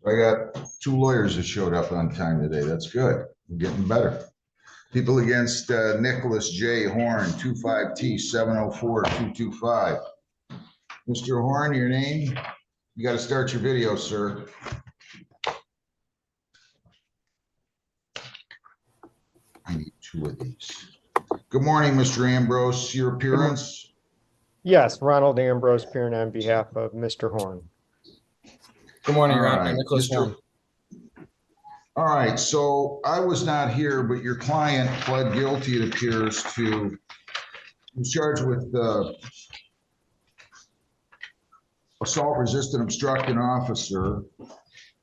I got 2 lawyers that showed up on time today. That's good. We're getting better. People against Nicholas J. Horn, 25T 704-225. Mr. Horn, your name? You got to start your video, sir. I need 2 of these. Good morning, Mr. Ambrose. Your appearance? Yes, Ronald Ambrose appearing on behalf of Mr. Horn. Good morning, All Ron. right, Nicholas Horn. All right, so I was not here, but your client pled guilty, it appears, to was charged with assault, resisting, obstructing officer.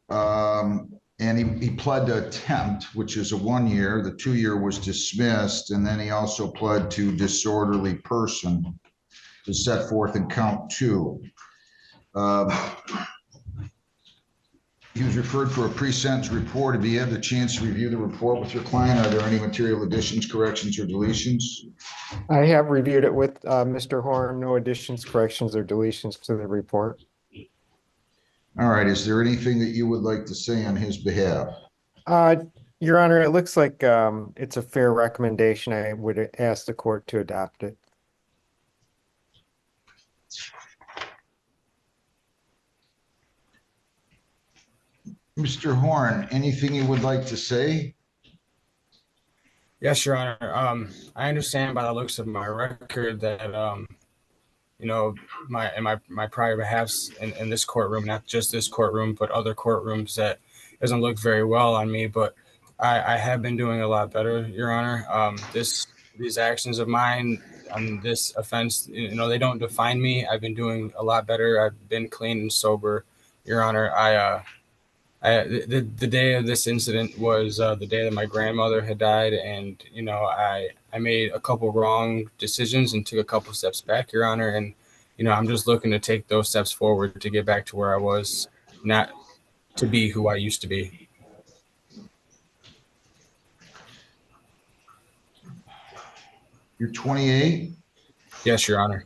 And he pled to attempt, which is a 1 year. The 2 year was dismissed. And then he also pled to disorderly person to set forth in count 2. He was referred for a pre-sentence report. Have you had the chance to review the report with your client? Are there any material additions, corrections, or deletions? I have reviewed it with Mr. Horn. No additions, corrections, or deletions to the report. All right. Is there anything that you would like to say on his behalf? Your Honor, it looks like it's a fair recommendation. I would ask the court to adopt it. Mr. Horn, anything you would like to say? Yes, Your Honor. I understand by the looks of my record that my prior behalfs in this courtroom, not just this courtroom, but other courtrooms, that doesn't look very well on me. But I have been doing a lot better, Your Honor. These actions of mine on this offense, they don't define me. I've been doing a lot better. I've been clean and sober, Your Honor. The day of this incident was the day that my grandmother had died, and I made a couple wrong decisions and took a couple steps back, Your Honor, and I'm just looking to take those steps forward to get back to where I was, not to be who I used to be. You're 28? Yes, Your Honor.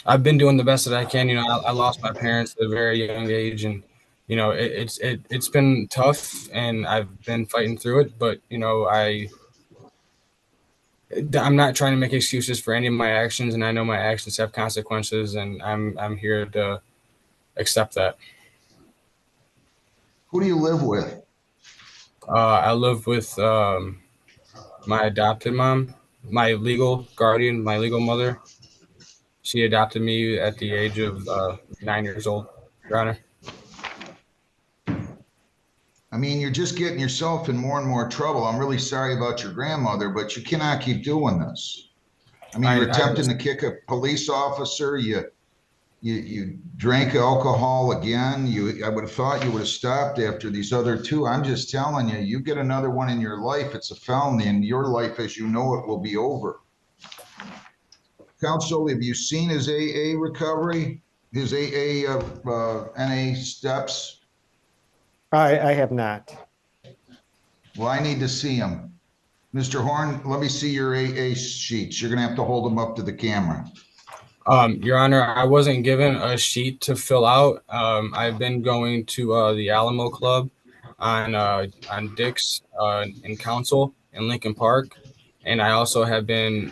I've been doing the best that I can. I lost my parents at a very young age, and it's been tough, and I've been fighting through it. But I'm not trying to make excuses for any of my actions, and I know my actions have consequences, and I'm here to accept that. Who do you live with? I live with my adopted mom, my legal guardian, my legal mother. She adopted me at the age of 9 years old, Your Honor. I mean, you're just getting yourself in more and more trouble. I'm really sorry about your grandmother, but you cannot keep doing this. I mean, you're attempting to kick a police officer. You drank alcohol again. I would have thought you would have stopped after these other 2. I'm just telling you, you get another one in your life, it's a felony, and your life as you know it will be over. Counsel, have you seen his AA recovery? His AA NA steps? I have not. Well, I need to see him. Mr. Horn, let me see your AA sheets. You're going to have to hold them up to the camera. Your Honor, I wasn't given a sheet to fill out. I've been going to the Alamo Club on Dix in Council in Lincoln Park, and I also have been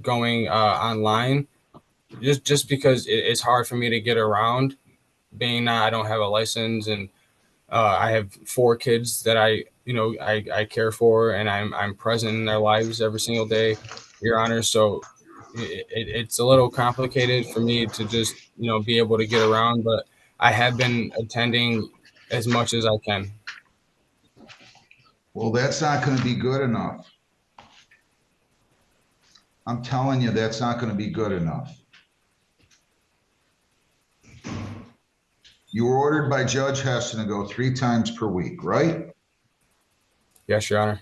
going online just because it's hard for me to get around, being that I don't have a license, and I have 4 kids that I care for, and I'm present in their lives every single day, Your Honor. So it's a little complicated for me to just be able to get around, but I have been attending as much as I can. Well, that's not going to be good enough. I'm telling you, that's not going to be good enough. You were ordered by Judge Heston to go 3 times per week, right? Yes, Your Honor.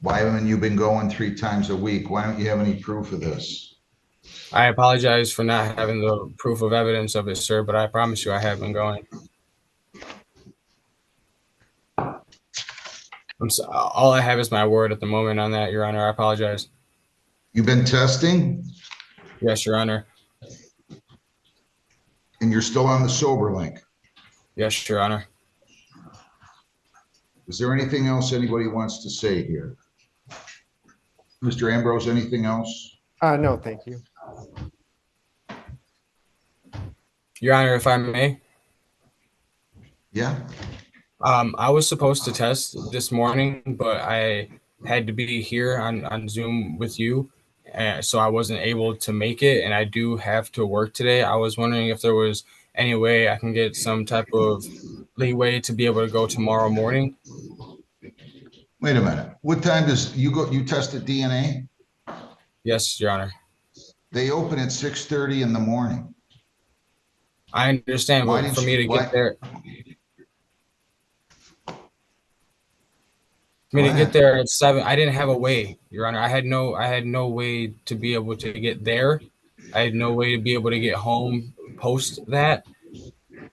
Why haven't you been going 3 times a week? Why don't you have any proof of this? I apologize for not having the proof of evidence of it, sir, but I promise you I have been going. All I have is my word at the moment on that, Your Honor. I apologize. You've been testing? Yes, Your Honor. And you're still on the sober link. Yes, Your Honor. Is there anything else anybody wants to say here? Mr. Ambrose, anything else? No, thank you. Your Honor, if I may. Yeah. I was supposed to test this morning, but I had to be here on Zoom with you, so I wasn't able to make it, and I do have to work today. I was wondering if there was any way I can get some type of leeway to be able to go tomorrow morning. Wait a minute. What time does you go? You tested DNA? Yes, Your Honor. They open at 6:30 in the morning. I understand, Why but didn't for me you- to why- get there, Go ahead. at 7, I didn't have a way, Your Honor. I had no way to be able to get there. I had no way to be able to get home post that.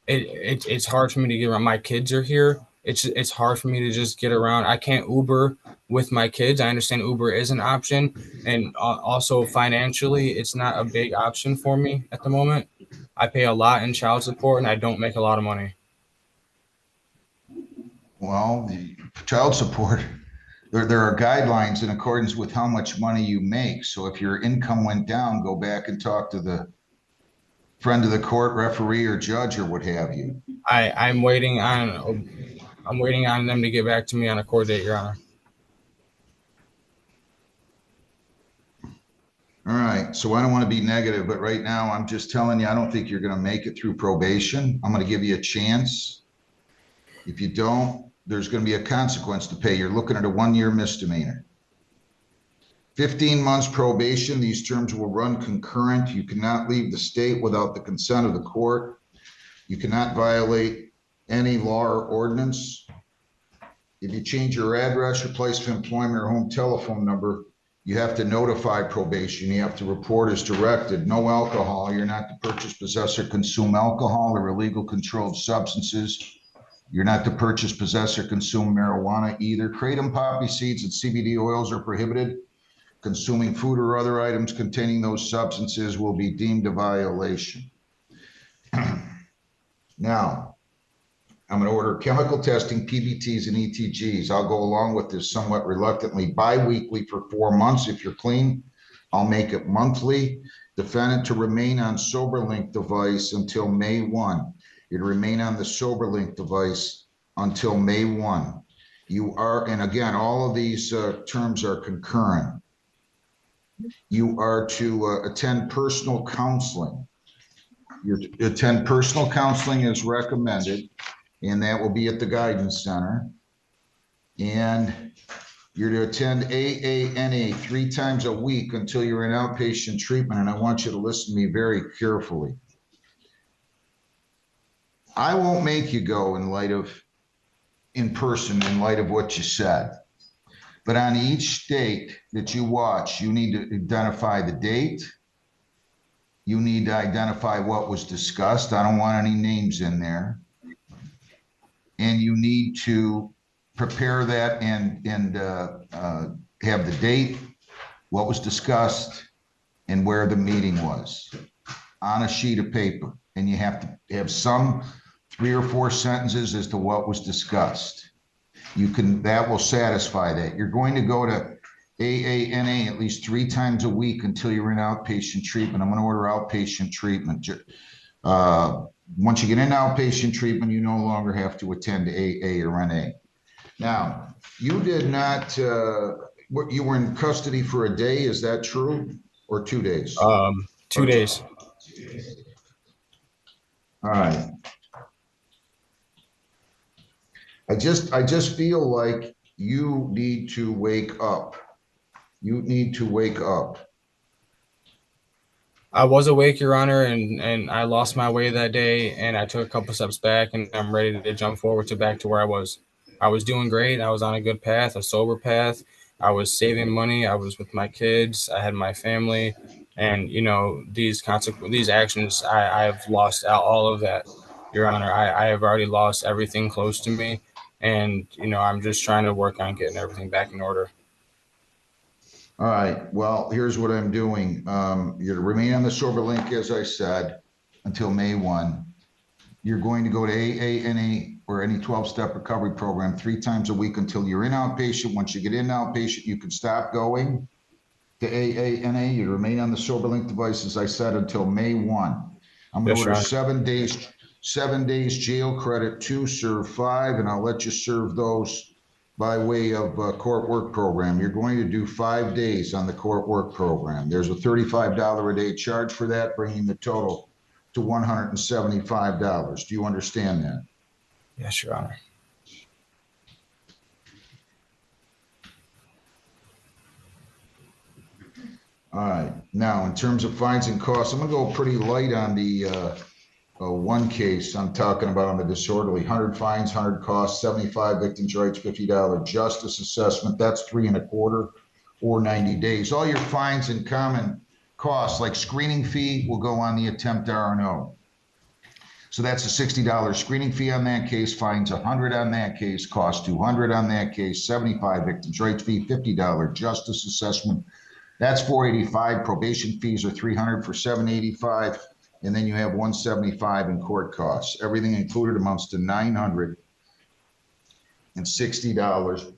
It's hard for me to get around. My kids are here. It's hard for me to just get around. I can't Uber with my kids. I understand Uber is an option, and also financially, it's not a big option for me at the moment. I pay a lot in child support, and I don't make a lot of money. Well, the child support, there are guidelines in accordance with how much money you make. So if your income went down, go back and talk to the friend of the court, referee, or judge, or what have you. I'm waiting on them to get back to me on a court date, Your Honor. All right. So I don't want to be negative, but right now I'm just telling you, I don't think you're going to make it through probation. I'm going to give you a chance. If you don't, there's going to be a consequence to pay. You're looking at a 1-year misdemeanor. 15 months probation. These terms will run concurrent. You cannot leave the state without the consent of the court. You cannot violate any law or ordinance. If you change your address, your place of employment, or home telephone number, you have to notify probation. You have to report as directed. No alcohol. You're not to purchase, possess, or consume alcohol or illegal controlled substances. You're not to purchase, possess, or consume marijuana either. Kratom poppy seeds and CBD oils are prohibited. Consuming food or other items containing those substances will be deemed a violation. Now, I'm going to order chemical testing, PBTs, and ETGs. I'll go along with this somewhat reluctantly bi-weekly for 4 months. If you're clean, I'll make it monthly. Defendant to remain on SoberLink device until May 1. You're to remain on the SoberLink device until May 1. You are, and again, all of these terms are concurrent. You are to attend personal counseling. You attend personal counseling as recommended, and that will be at the Guidance Center. And you're to attend AANA 3 times a week until you're in outpatient treatment. And I want you to listen to me very carefully. I won't make you go in light of what you said. But on each state that you watch, you need to identify the date. You need to identify what was discussed. I don't want any names in there. And you need to prepare that and have the date, what was discussed, and where the meeting was on a sheet of paper. And you have to have some 3 or 4 sentences as to what was discussed. That will satisfy that. You're going to go to AANA at least 3 times a week until you're in outpatient treatment. I'm going to order outpatient treatment. Once you get in outpatient treatment, you no longer have to attend AA or NA. Now, you did not, you were in custody for a day, is that true? Or 2 days? 2 days. All right. I just feel like you need to wake up. You need to wake up. I was awake, Your Honor, and I lost my way that day, and I took a couple steps back, and I'm ready to jump forward to back to where I was. I was doing great. I was on a good path, a sober path. I was saving money. I was with my kids. I had my family, and these actions, I have lost all of that, Your Honor. I have already lost everything close to me, and I'm just trying to work on getting everything back in order. All right, well, here's what I'm doing. You're to remain on the sober link, as I said, until May 1. You're going to go to AANA or any 12-step recovery program 3 times a week until you're in outpatient. Once you get in outpatient, you can stop going to AANA. You remain on the sober link device, as I said, until May 1. I'm going Yes, to Your order Honor. 7 days jail credit, 2 serve 5, and I'll let you serve those by way of court work program. You're going to do 5 days on the court work program. There's a $35 a day charge for that, bringing the total to $175. Do you understand that? Yes, Your Honor. All right. Now, in terms of fines and costs, I'm going to go pretty light on the one case I'm talking about on the disorderly. 100 fines, 100 costs, 75 victims' rights, $50 justice assessment. That's 3 1/4 or 90 days. All your fines and common costs, like screening fee, will go on the attempt R&O. So that's a $60 screening fee on that case, fines 100 on that case, cost 200 on that case, 75 victims' rights fee, $50 justice assessment. That's 485. Probation fees are 300 for 785. And then you have 175 in court costs. Everything included amounts to $960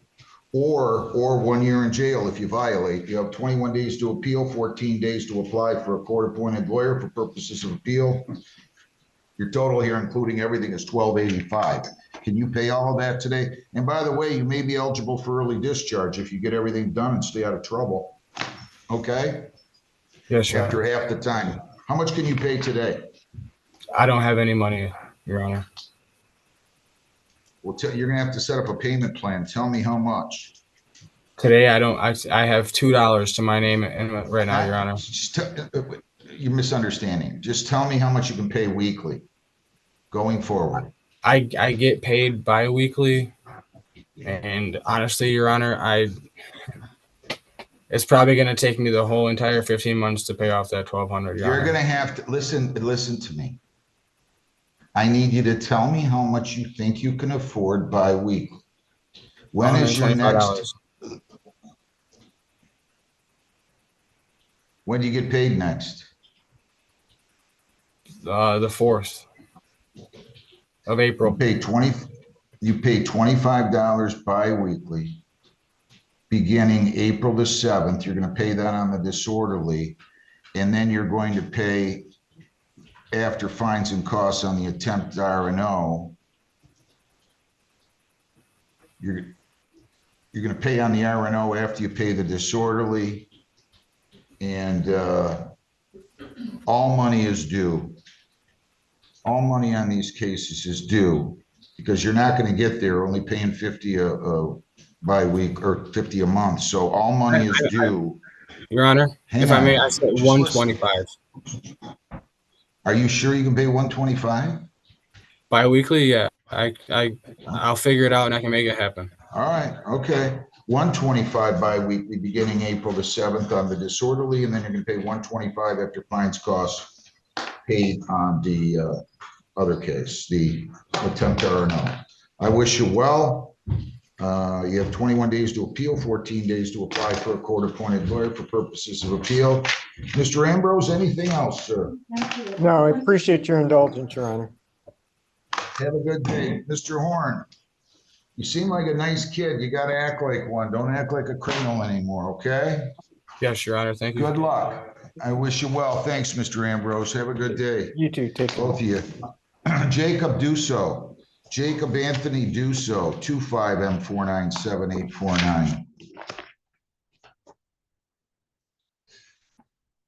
or 1 year in jail if you violate. You have 21 days to appeal, 14 days to apply for a court-appointed lawyer for purposes of appeal. Your total here, including everything, is $1,285. Can you pay all of that today? And by the way, you may be eligible for early discharge if you get everything done and stay out of trouble. Okay? Yes, Your After Honor. half the time. How much can you pay today? I don't have any money, Your Honor. Well, you're gonna have to set up a payment plan. Tell me how much. Today, I don't. I have $2 to my name right now, Your Honor. You're misunderstanding. Just tell me how much you can pay weekly going forward. I get paid bi-weekly, and honestly, Your Honor, it's probably going to take me the whole entire 15 months to pay off that $1,200. Your You're Honor. gonna have to listen to me. I need you to tell me how much you think you can afford bi-weekly. When is your next? When do you get paid next? The 4th of April. You pay $25 bi-weekly beginning April the 7th. You're going to pay that on the disorderly, and then you're going to pay after fines and costs on the attempt R&O. You're going to pay on the R&O after you pay the disorderly, and all money is due. All money on these cases is due because you're not going to get there only paying 50 by week or 50 a month. So all money is due. Your Honor, if I may, I said 125. Are you sure you can pay 125? Bi-weekly, yeah. I'll figure it out and I can make it happen. All right. Okay. 125 bi-weekly beginning April the 7th on the disorderly, and then you're going to pay 125 after fines costs paid on the other case, the attempt R&O. I wish you well. You have 21 days to appeal, 14 days to apply for a court-appointed lawyer for purposes of appeal. Mr. Ambrose, anything else, sir? No, I appreciate your indulgence, Your Honor. Have a good day. Mr. Horn, you seem like a nice kid. You got to act like one. Don't act like a criminal anymore, okay? Yes, Your Honor. Thank you. Good luck. I wish you well. Thanks, Mr. Ambrose. Have a good day. You too. Take care. Both of you. Jacob Dusso. Jacob Anthony Dusso, 25M4978849.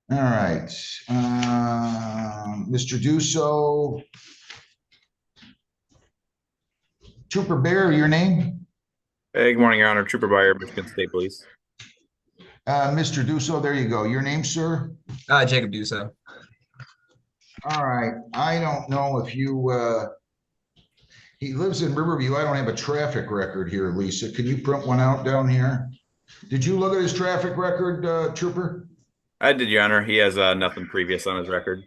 All right. Mr. Dusso. Trooper Bear, your name? Hey, good morning, Your Honor. Trooper Byer, Michigan State Police. Mr. Dusso, there you go. Your name, sir? Jacob Dusso. All right. I don't know if you, he lives in Riverview. I don't have a traffic record here, Lisa. Can you print one out down here? Did you look at his traffic record, Trooper? I did, Your Honor. He has nothing previous on his record.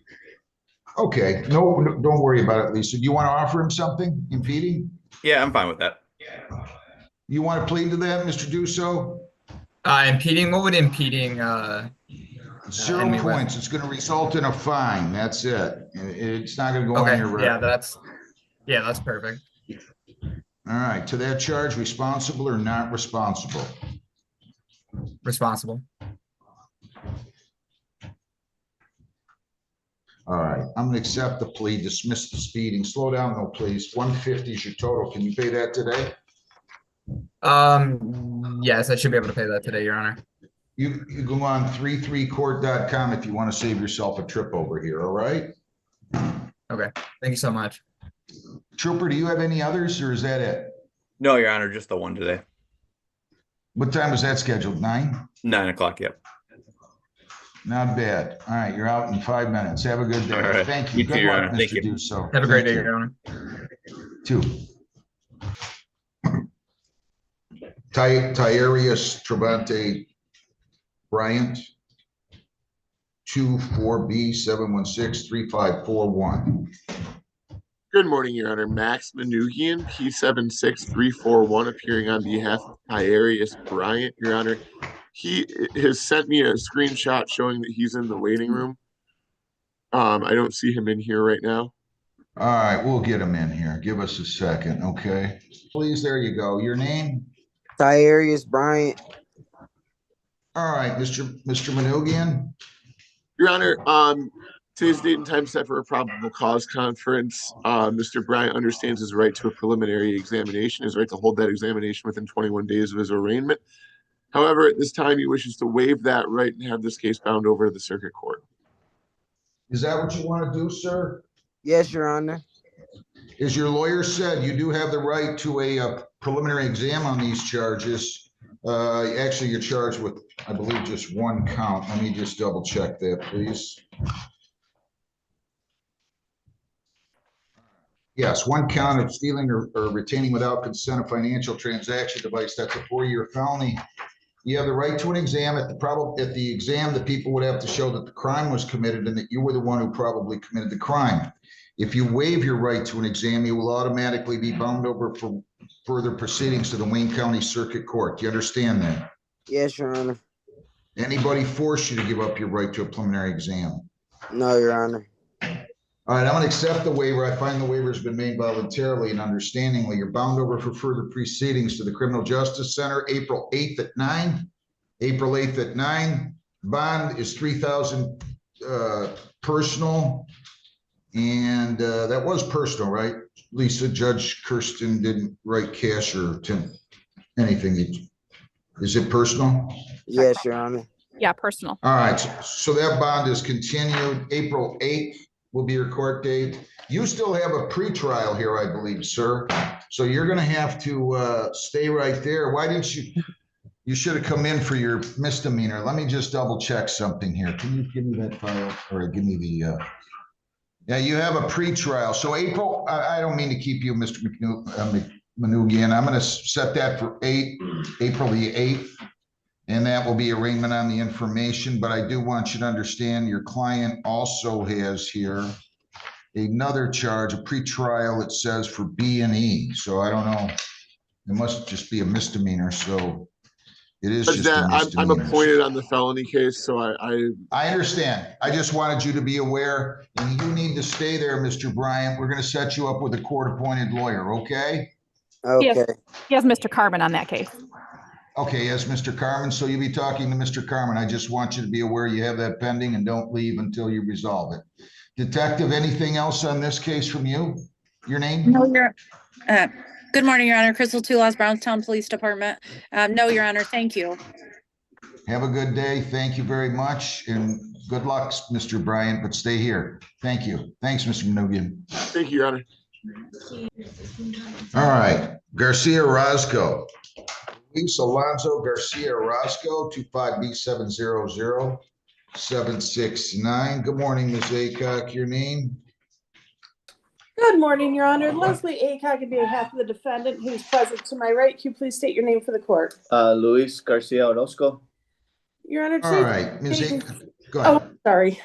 Okay. No, don't worry about it, Lisa. Do you want to offer him something impeding? Yeah, I'm fine with that. You want to plead to that, Mr. Dusso? Impeding, what would impeding, 0 and we left- points. It's going to result in a fine. That's it. It's not going to go on okay, your yeah, record. that's perfect. All right. To that charge, responsible or not responsible? Responsible. All right. I'm going to accept the plea, dismiss the speeding. Slow down though, please. 150 is your total. Can you pay that today? Yes, I should be able to pay that today, Your Honor. You go on 33court.com if you want to save yourself a trip over here. All right. Okay, thank you so much. Trooper, do you have any others or is that it? No, Your Honor, just the one today. What time was that scheduled? 9? 9 o'clock. Yep. Not bad. All right. You're out in 5 minutes. Have a good day. All right. Thank you. You too, Good Your luck, Honor. Thank Mr. you. Dusso. Have a great Thank day, you. Your Honor. 2. Tyarius Trevante Bryant, 24B7163541. Good morning, Your Honor. Max Manugian, P76341, appearing on behalf of Tyarius Bryant, Your Honor. He has sent me a screenshot showing that he's in the waiting room. I don't see him in here right now. All right, we'll get him in here. Give us a second, okay? Please, there you go. Your name? Tyarius Bryant. All right, Mr. Manugian. Your Honor, today's date and time set for a probable cause conference. Mr. Bryant understands his right to a preliminary examination, his right to hold that examination within 21 days of his arraignment. However, at this time, he wishes to waive that right and have this case bound over to the circuit court. Is that what you want to do, sir? Yes, Your Honor. As your lawyer said, you do have the right to a preliminary exam on these charges. Actually, you're charged with, I believe, just 1 count. Let me just double check that, please. Yes, 1 count of stealing or retaining without consent a financial transaction device. That's a 4-year felony. You have the right to an exam. At the exam, the people would have to show that the crime was committed and that you were the one who probably committed the crime. If you waive your right to an exam, you will automatically be bound over for further proceedings to the Wayne County Circuit Court. Do you understand that? Yes, Your Honor. Anybody force you to give up your right to a preliminary exam? No, Your Honor. All right, I'm going to accept the waiver. I find the waiver has been made voluntarily and understandingly. You're bound over for further proceedings to the Criminal Justice Center, April 8th at 9. April 8th at 9. Bond is $3,000 personal. And that was personal, right? Lisa, Judge Kirsten didn't write cash or anything. Is it personal? Yes, Your Honor. Yeah, personal. All right, so that bond is continued. April 8th will be your court date. You still have a pretrial here, I believe, sir. So you're going to have to stay right there. Why didn't you should have come in for your misdemeanor. Let me just double check something here. Can you give me that file or give me the, yeah, you have a pretrial. So April, I don't mean to keep you, Mr. Manugian. I'm going to set that for April the 8th. And that will be arraignment on the information, but I do want you to understand your client also has here another charge, a pretrial, it says for B&E. So I don't know, it must just be a misdemeanor. So it is just a I'm misdemeanor. appointed on the felony case, so I understand. I just wanted you to be aware, and you need to stay there, Mr. Bryant. We're going to set you up with a court-appointed lawyer, okay? Okay. He has Mr. Carbon on that case. Okay, yes, Mr. Carmen. So you'll be talking to Mr. Carmen. I just want you to be aware you have that pending and don't leave until you resolve it. Detective, anything else on this case from you? Your name? No, good morning, Your Honor. Crystal Toulas, Brownstown Police Department. No, Your Honor, thank you. Have a good day. Thank you very much. And good luck, Mr. Bryant, but stay here. Thank you. Thanks, Mr. Manugian. thank you, Your Honor. All right, Garcia Orozco. Luis Alonso Garcia Orozco, 25B700769. Good morning, Ms. Aycock. Your name? Good morning, Your Honor. Leslie Aycock on behalf of the defendant who is present to my right. Can you please state your name for the court? Luis Garcia Orozco. Your Honor, All right, Ms. Aycock, go ahead. Oh, sorry.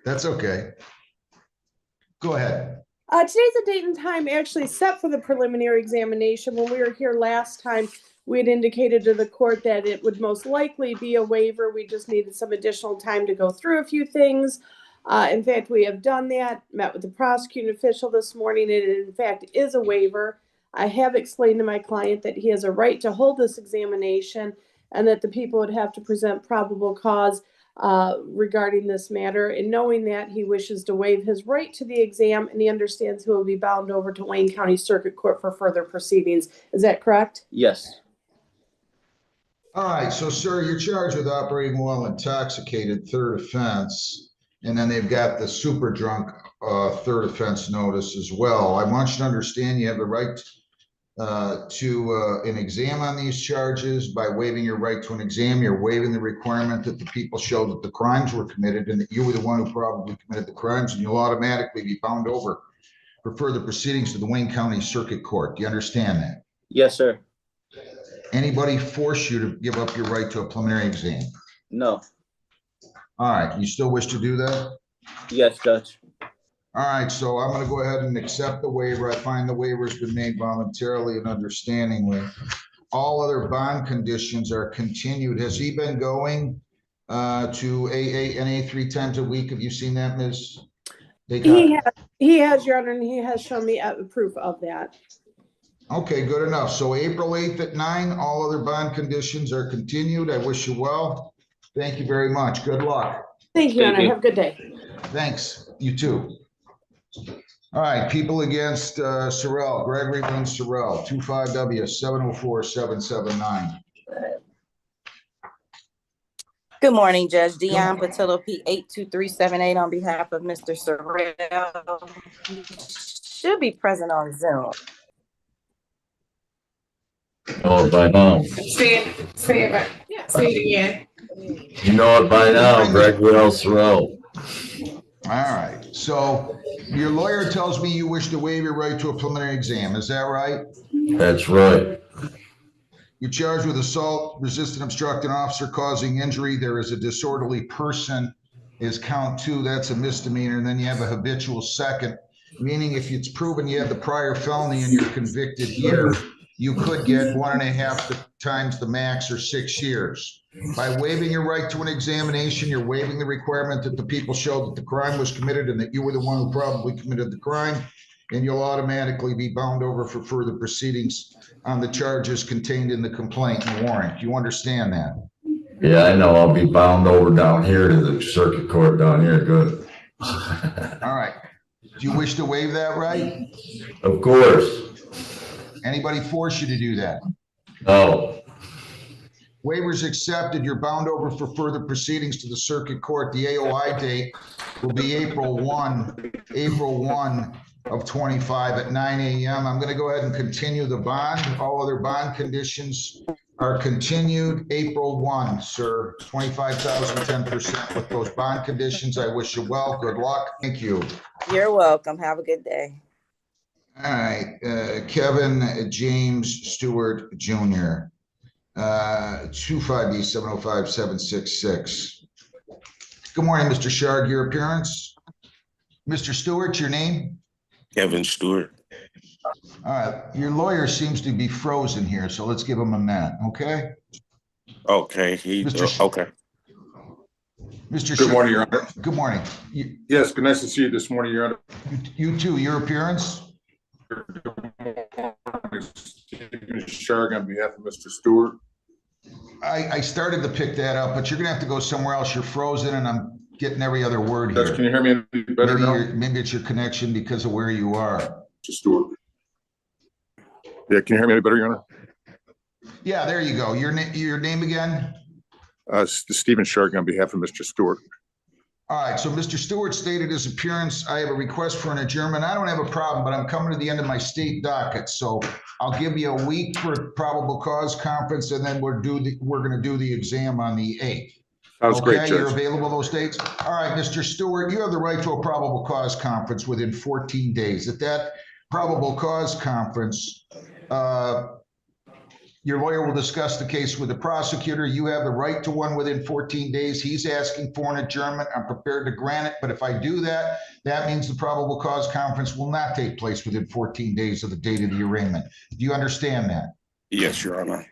That's okay. Go ahead. Today's the date and time actually set for the preliminary examination. When we were here last time, We had indicated to the court that it would most likely be a waiver. We just needed some additional time to go through a few things. In fact, we have done that, met with the prosecuting official this morning. It in fact is a waiver. I have explained to my client that he has a right to hold this examination and that the people would have to present probable cause regarding this matter. And knowing that, he wishes to waive his right to the exam, and he understands he will be bound over to Wayne County Circuit Court for further proceedings. Is that correct? Yes. All right, so sir, you're charged with operating while intoxicated, third offense, and then they've got the super drunk third offense notice as well. I want you to understand you have the right to an exam on these charges. By waiving your right to an exam, you're waiving the requirement that the people show that the crimes were committed and that you were the one who probably committed the crimes, and you'll automatically be bound over for further proceedings to the Wayne County Circuit Court. Do you understand that? Yes, sir. Anybody force you to give up your right to a preliminary exam? No. All right, you still wish to do that? Yes, Judge. All right, so I'm going to go ahead and accept the waiver. I find the waiver's been made voluntarily and understandingly. All other bond conditions are continued. Has he been going to NA 3 times a week? Have you seen that, Ms.? He has, Your Honor, and he has shown me proof of that. Okay, good enough. So April 8th at 9, all other bond conditions are continued. I wish you well. Thank you very much. Good luck. Thank you, Your Honor. Have a good day. Thanks. You too. All right, people against Sorrell, Gregory Lynn Sorrell, 25W 704-779. Good morning, Judge Dion Patillo, P 82378 on behalf of Mr. Sorrell. He should be present on Zoom. Know it by now. Say it again. You know it by now, Greg Will Sorrell. All right, so your lawyer tells me you wish to waive your right to a preliminary exam. Is that right? That's right. You're charged with assault, resisting, obstructing officer causing injury. There is a disorderly person is count 2. That's a misdemeanor. And then you have a habitual second, meaning if it's proven you had the prior felony and you're convicted here, you could get 1.5 times the max or 6 years. By waiving your right to an examination, you're waiving the requirement that the people show that the crime was committed and that you were the one who probably committed the crime, and you'll automatically be bound over for further proceedings on the charges contained in the complaint and warrant. Do you understand that? Yeah, I know. I'll be bound over down here to the circuit court down here. Good. All right. Do you wish to waive that right? Of course. Anybody force you to do that? No. Waivers accepted. You're bound over for further proceedings to the circuit court. The AOI date will be April 1 of 25 at 9 a.m. I'm going to go ahead and continue the bond. All other bond conditions are continued. April 1, sir. 25,000, 10% with those bond conditions. I wish you well. Good luck. Thank you. You're welcome. Have a good day. All right. Kevin James Stewart Jr. 25B 705-766. Good morning, Mr. Sharg. Your appearance. Mr. Stewart, your name? Kevin Stewart. All right. Your lawyer seems to be frozen here, so let's give him a minute, okay? Okay. Okay. Mr. Good morning, Your Honor. Good morning. Yes, good nice to see you this morning, Your Honor. You too. Your appearance? Sharg on behalf of Mr. Stewart. I started to pick that up, but you're going to have to go somewhere else. You're frozen, and I'm getting every other word here. Can you hear me better now? Maybe it's your connection because of where you are. Mr. Stewart. Yeah, can you hear me any better, Your Honor? Yeah, there you go. Your name again? Stephen Sharg on behalf of Mr. Stewart. All right, so Mr. Stewart stated his appearance. I have a request for an adjournment. I don't have a problem, but I'm coming to the end of my state docket. So I'll give you a week for probable cause conference, and then we're going to do the exam on the 8th. Sounds great, Judge. You're available those dates? All right, Mr. Stewart, you have the right to a probable cause conference within 14 days. At that probable cause conference, your lawyer will discuss the case with the prosecutor. You have the right to one within 14 days. He's asking for an adjournment. I'm prepared to grant it. But if I do that, that means the probable cause conference will not take place within 14 days of the date of the arraignment. Do you understand that? Yes, Your Honor.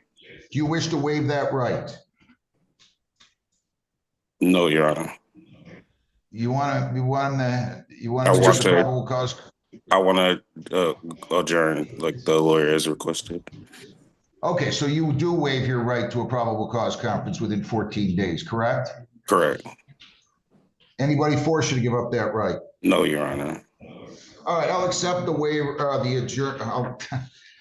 Do you wish to waive that right? No, Your Honor. You want to I waive want the to- probable cause? I want to adjourn like the lawyer has requested. Okay, so you do waive your right to a probable cause conference within 14 days, correct? Correct. Anybody force you to give up that right? No, Your Honor. All right, I'll accept the waiver,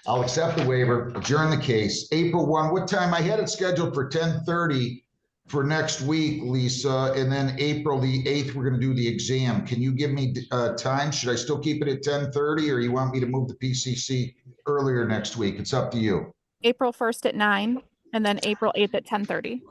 I'll accept the waiver, adjourn the case. April 1, what time? I had it scheduled for 10:30 for next week, Lisa, and then April the 8th, we're gonna do the exam. Can you give me time? Should I still keep it at 10:30 or you want me to move the PCC earlier next week? It's up to you. April 1st at 9 and then April 8th at 10:30.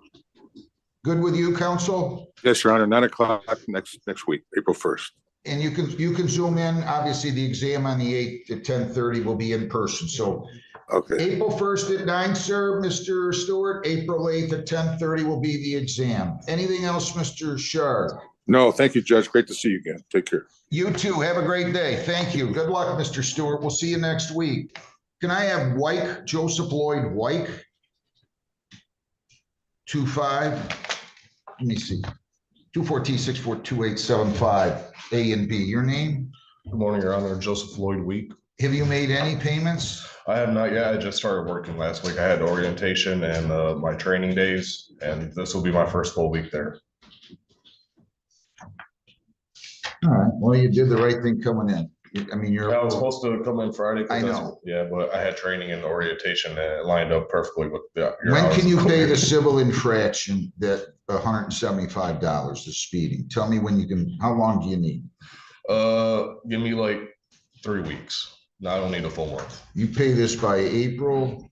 Good with you, counsel? Yes, Your Honor, 9 o'clock next week, April 1st. And you can zoom in. Obviously, the exam on the 8th at 10:30 will be in person. So Okay. April 1st at 9, sir, Mr. Stewart. April 8th at 10:30 will be the exam. Anything else, Mr. Shard? No, thank you, Judge. Great to see you again. Take care. You too. Have a great day. Thank you. Good luck, Mr. Stewart. We'll see you next week. Can I have Wyke, Joseph Lloyd Wyke? 25. Let me see. 242-642875, A and B. Your name? Good morning, Your Honor. Joseph Lloyd Week. Have you made any payments? I have not yet. I just started working last week. I had orientation and my training days, and this will be my first full week there. All right. Well, you did the right thing coming in. I mean, I was supposed to come in Friday. I know. Yeah, but I had training and orientation, and it lined up perfectly with your When hours. can you pay the civil infraction that $175, the speeding? Tell me when you can, how long do you need? Give me like 3 weeks. No, I don't need a full month. You pay this by April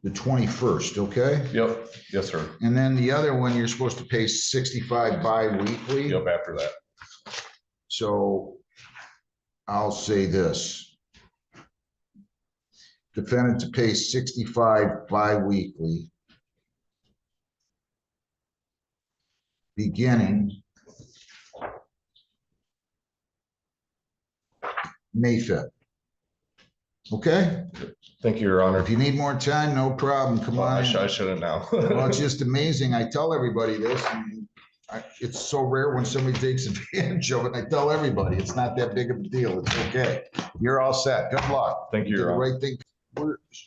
the 21st, okay? Yep. Yes, sir. And then the other one, you're supposed to pay 65 bi-weekly. Yep, after that. So I'll say this. Defendant to pay 65 bi-weekly. Beginning May 5th. Okay? Thank you, Your Honor. If you need more time, no problem. Come Well, on. I shouldn't now. Well, it's just amazing. I tell everybody this. And it's so rare when somebody takes advantage of it. I tell everybody it's not that big of a deal. It's okay. You're all set. Good luck. Thank you, Did the Your Honor. right thing.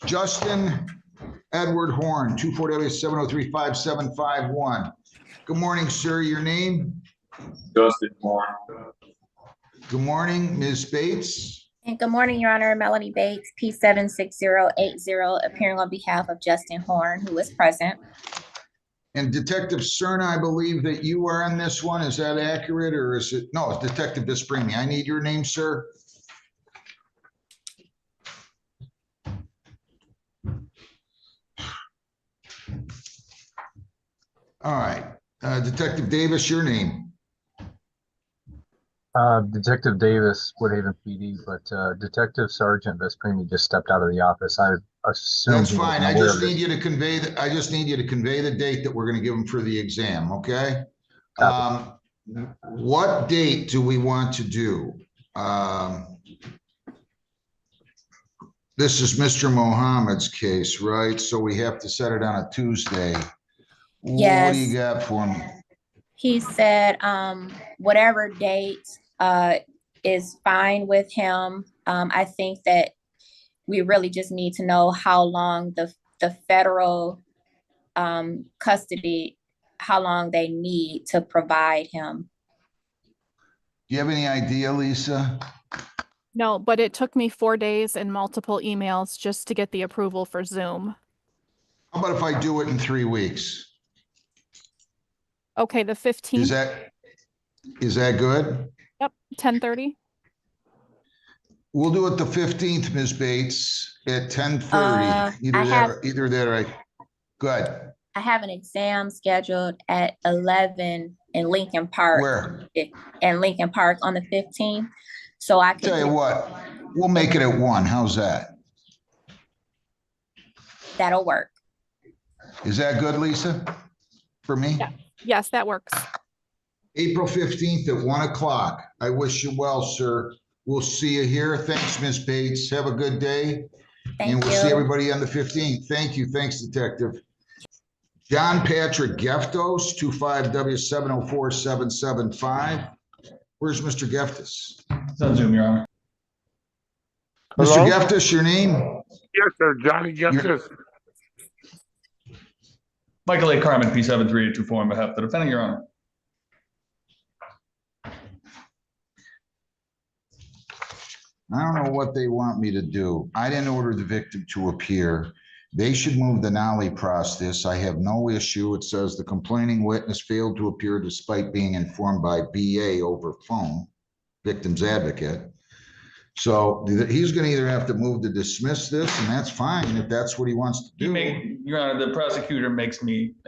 Justin Edward Horn, 247035751. Good morning, sir. Your name? Justin Horn. Good morning, Ms. Bates. And good morning, Your Honor. Melanie Bates, P76080, appearing on behalf of Justin Horn, who is present. And Detective Cerna, I believe that you are on this one. Is that accurate or is it? No, it's Detective Vespremi. I need your name, sir. All right. Detective Davis, your name. Detective Davis, Woodhaven PD, but Detective Sergeant Vespremi just stepped out of the office. I assume That's he fine. wasn't I aware just of this. need you to convey I just need you to convey the date that we're going to give him for the exam, okay? What date do we want to do? This is Mr. Mohammed's case, right? So we have to set it on a Tuesday. What Yes. do you got for me? He said whatever date is fine with him. I think that we really just need to know how long the federal custody, how long they need to provide him. Do you have any idea, Lisa? No, but it took me 4 days and multiple emails just to get the approval for Zoom. How about if I do it in 3 weeks? Okay, the 15th. Is that good? Yep, 10:30. We'll do it the 15th, Ms. Bates, at 10:30. Either that or good. I have an exam scheduled at 11 in Lincoln Park. Where? In Lincoln Park on the 15th. So I can Tell you what, we'll make it at 1. How's that? That'll work. Is that good, Lisa? For me? Yeah. Yes, that works. April 15th at 1 o'clock. I wish you well, sir. We'll see you here. Thanks, Ms. Bates. Have a good day. Thank And we'll see you. everybody on the 15th. Thank you. Thanks, Detective. John Patrick Geftos, 25W704775. Where's Mr. Geftos? It's on Zoom, Your Honor. Mr. Geftos, your name? Yes, sir. Johnny Justice. Michael A. Carmen, P73824 on behalf of the defendant, Your Honor. I don't know what they want me to do. I didn't order the victim to appear. They should move the Nolly process. I have no issue. It says the complaining witness failed to appear despite being informed by BA over phone, victim's advocate. So he's going to either have to move to dismiss this, and that's fine if that's what he wants to do. Your Honor, the prosecutor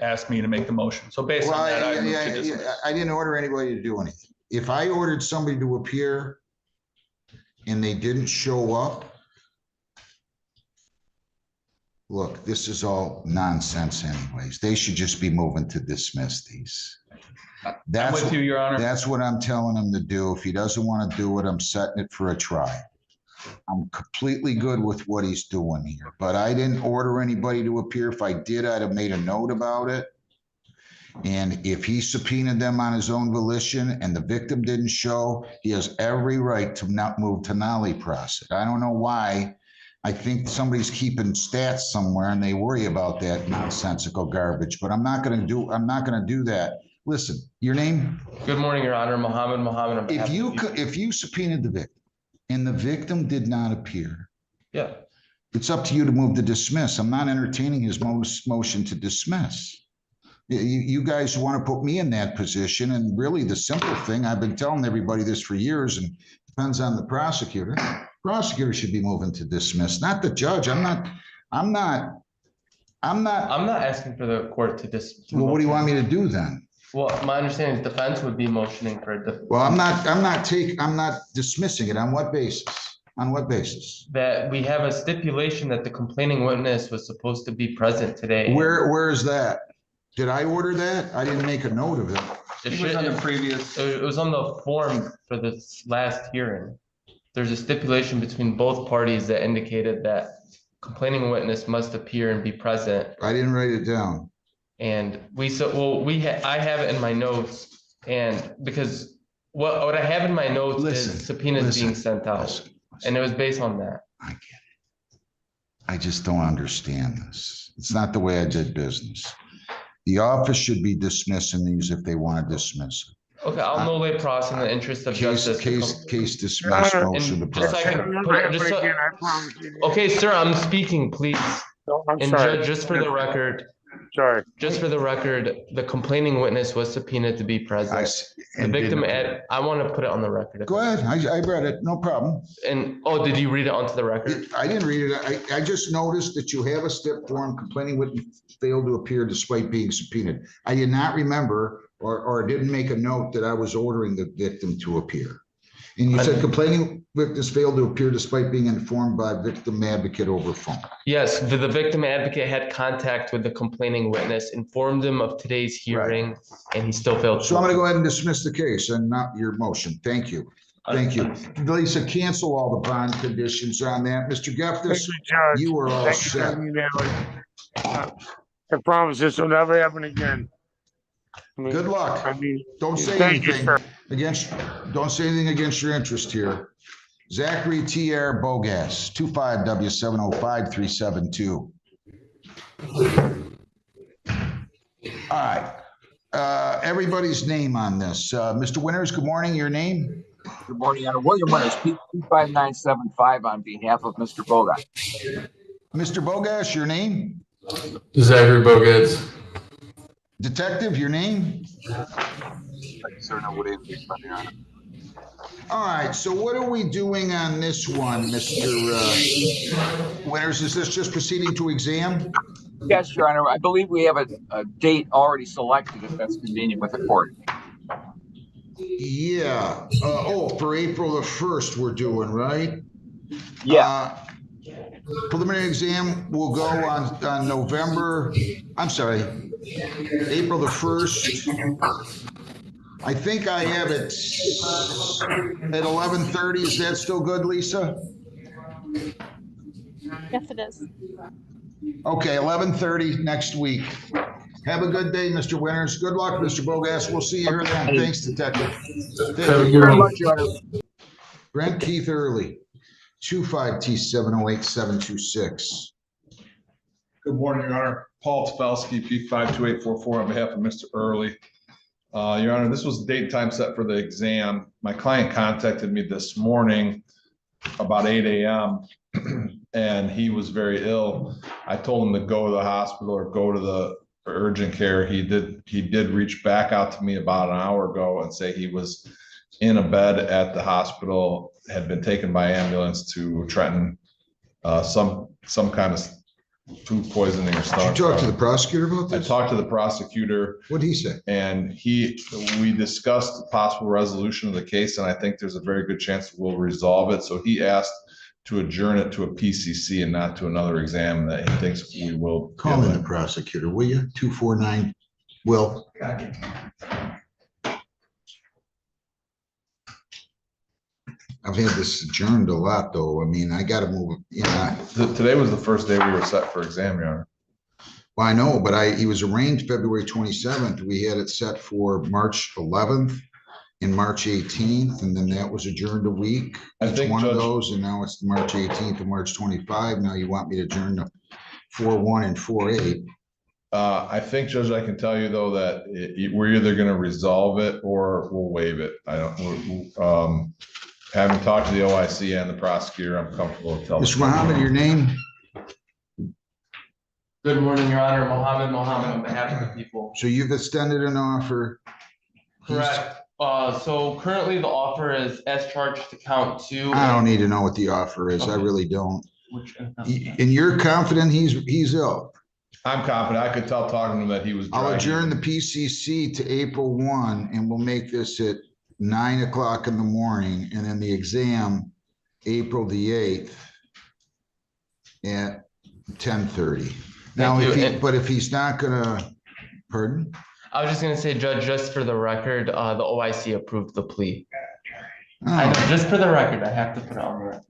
asked me to make the motion. So based on that, I moved to dismiss. I didn't order anybody to do anything. If I ordered somebody to appear and they didn't show up, look, this is all nonsense anyways. They should just be moving to dismiss these. That's I'm with you, Your Honor. That's what I'm telling him to do. If he doesn't want to do it, I'm setting it for a trial. I'm completely good with what he's doing here, but I didn't order anybody to appear. If I did, I'd have made a note about it. And if he subpoenaed them on his own volition and the victim didn't show, he has every right to not move to Nolly process. I don't know why. I think somebody's keeping stats somewhere and they worry about that nonsensical garbage, but I'm not going to do that. Listen, your name? Good morning, Your Honor. Mohammed. If you subpoenaed the victim and the victim did not appear, yeah, it's up to you to move to dismiss. I'm not entertaining his motion to dismiss. You guys want to put me in that position, and really the simple thing, I've been telling everybody this for years, and depends on the prosecutor. Prosecutor should be moving to dismiss, not the judge. I'm not asking for the court to dismiss. Well, what do you want me to do then? Well, my understanding is defense would be motioning for a Well, I'm not dismissing it. On what basis? On what basis? that we have a stipulation that the complaining witness was supposed to be present today. Where is that? Did I order that? I didn't make a note of it. It was on the previous. It was on the form for this last hearing. There's a stipulation between both parties that indicated that complaining witness must appear and be present. I didn't write it down. And I have it in my notes, and because what I have in my notes is subpoenas being sent out, and it was based on that. I get it. I just don't understand this. It's not the way I did business. The office should be dismissing these if they want to dismiss it. Okay, I'll no lay process in the interest of justice. Case dismissed, motion to process. Okay, sir, I'm speaking, please. No, I'm and sorry. Just for the record. Sorry. Just for the record, the complaining witness was subpoenaed to be present. The victim, I want to put it on the record. Go ahead. I read it. No problem. And, did you read it onto the record? I didn't read it. I just noticed that you have a stip form, complaining witness failed to appear despite being subpoenaed. I did not remember or didn't make a note that I was ordering the victim to appear. And you said complaining witness failed to appear despite being informed by victim advocate over phone. Yes, the victim advocate had contact with the complaining witness, informed him of today's hearing, and he still failed to. So I'm going to go ahead and dismiss the case and not your motion. Thank you. Thank you. Lisa, cancel all the bond conditions on that. Mr. Geftis, you are all set. I promise this will never happen again. Good luck. Don't say anything against your interest here. Zachary T.R. Bogas, 25W705372. All right. Everybody's name on this. Mr. Winters, good morning. Your name? Good morning, Honor. William Winters, P25975 on behalf of Mr. Bogas. Mr. Bogas, your name? Zachary Bogas. Detective, your name? Sir, no, what is Your Honor? All right, so what are we doing on this one, Mr. Winters? Is this just proceeding to exam? Yes, Your Honor. I believe we have a date already selected, if that's convenient with the court. Yeah. For April the 1st we're doing, right? Yeah. Preliminary exam will go on November, I'm sorry, April the 1st. I think I have it at 11:30. Is that still good, Lisa? Yes, it is. Okay, 11:30 next week. Have a good day, Mr. Winters. Good luck, Mr. Bogas. We'll see you here then. Thanks, Detective. Have a good one. Brent Keith Early, 25T708726. Good morning, Your Honor. Paul Tefelsky, P52844 on behalf of Mr. Early. Your Honor, this was the date and time set for the exam. My client contacted me this morning about 8 a.m. and he was very ill. I told him to go to the hospital or go to the urgent care. He did reach back out to me about an hour ago and say he was in a bed at the hospital, had been taken by ambulance to Trenton, some kind of food poisoning or stuff. Did you talk to the prosecutor about this? I talked to the prosecutor. What did he say? And we discussed the possible resolution of the case, and I think there's a very good chance we'll resolve it. So he asked to adjourn it to a PCC and not to another exam that he thinks we will. Call in the prosecutor, will you? 249, Will. I've had this adjourned a lot, though. I mean, I got to move. Today was the first day we were set for exam, Your Honor. Well, I know, but he was arraigned February 27th. We had it set for March 11th and March 18th, and then that was adjourned a week. Each one of those, and now it's March 18th and March 25. Now you want me to adjourn to 4-1 and 4-8. I think, Judge, I can tell you though that we're either going to resolve it or we'll waive it. I don't. Having talked to the OIC and the prosecutor, I'm comfortable with telling. Mr. Mohammed, your name? Good morning, Your Honor. Mohammed on behalf of the people. So you've extended an offer. Correct. So currently the offer is as charged to count 2. I don't need to know what the offer is. Okay. I really don't. And you're confident he's ill? I'm confident. I could tell talking to him that he was. I'll adjourn the PCC to April 1, and we'll make this at 9 o'clock in the morning, and then the exam April the 8th at 10:30. Now, if he's not gonna, pardon? I was just gonna say, Judge, just for the record, the OIC approved the plea. Oh. I know, just for the record, I have to put it on the record.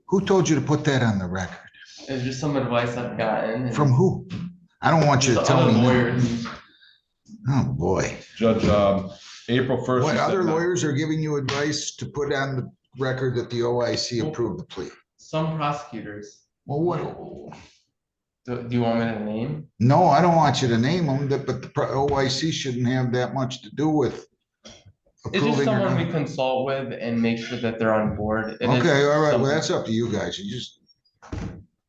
Who told you to put that on the record? It's just some advice I've gotten. From who? I don't want you to tell me. Oh, boy. Judge, April 1st. What other lawyers are giving you advice to put on the record that the OIC approved the plea? Some prosecutors. Well, what? Do you want me to name? No, I don't want you to name them, but the OIC shouldn't have that much to do with approving. It's just someone we consult with and make sure that they're on board. Okay, all right. Well, that's up to you guys. You just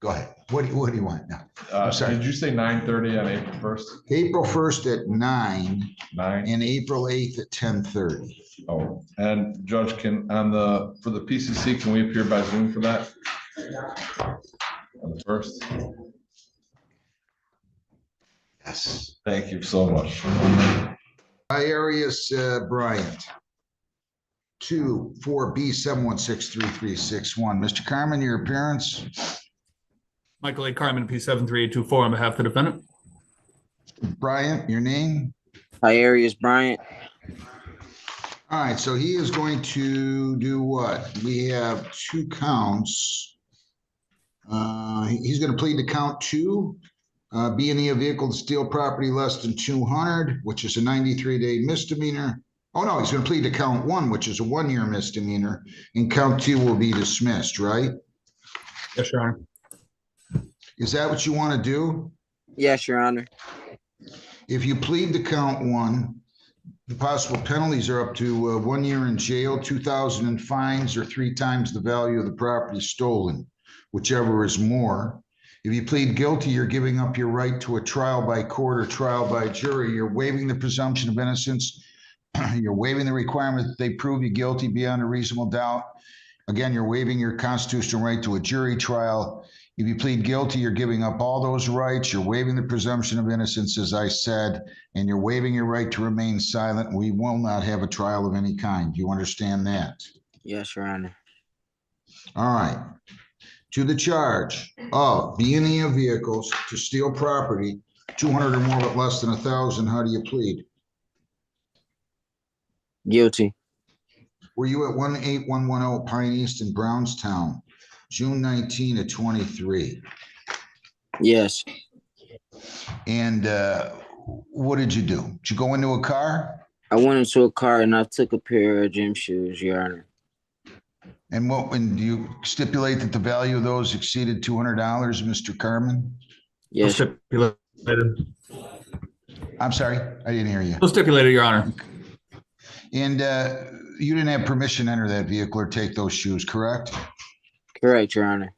go ahead. What do you want now? I'm sorry. Did you say 9:30 on April 1st? April 1st at 9 and April 8th at 10:30. Oh, and Judge, for the PCC, can we appear by Zoom for that? On the 1st? Yes. Thank you so much. Arias Bryant. 2-4B-716-3361. Mr. Carmen, your appearance. Michael A. Carmen, P73824 on behalf of the defendant. Bryant, your name? Arias Bryant. All right, so he is going to do what? We have 2 counts. He's going to plead to count 2. Being in a vehicle to steal property less than 200, which is a 93-day misdemeanor. Oh, no, he's going to plead to count 1, which is a 1-year misdemeanor, and count 2 will be dismissed, right? Yes, Your Honor. Is that what you want to do? Yes, Your Honor. If you plead to count 1, the possible penalties are up to 1 year in jail, 2,000 in fines, or 3 times the value of the property stolen, whichever is more. If you plead guilty, you're giving up your right to a trial by court or trial by jury. You're waiving the presumption of innocence. You're waiving the requirement that they prove you guilty beyond a reasonable doubt. Again, you're waiving your constitutional right to a jury trial. If you plead guilty, you're giving up all those rights. You're waiving the presumption of innocence, as I said, and you're waiving your right to remain silent. We will not have a trial of any kind. Do you understand that? Yes, Your Honor. All right. To the charge of being of vehicles to steal property, 200 or more, but less than 1,000, how do you plead? Guilty. Were you at 18110 Pine East in Brownstown June 19 of 23. Yes. And what did you do? Did you go into a car? I went into a car and I took a pair of gym shoes, Your Honor. And do you stipulate that the value of those exceeded $200, Mr. Carmen? Yes. Stipulated. I'm sorry, I didn't hear you. So stipulated, Your Honor. And you didn't have permission to enter that vehicle or take those shoes, correct? Correct, Your Honor.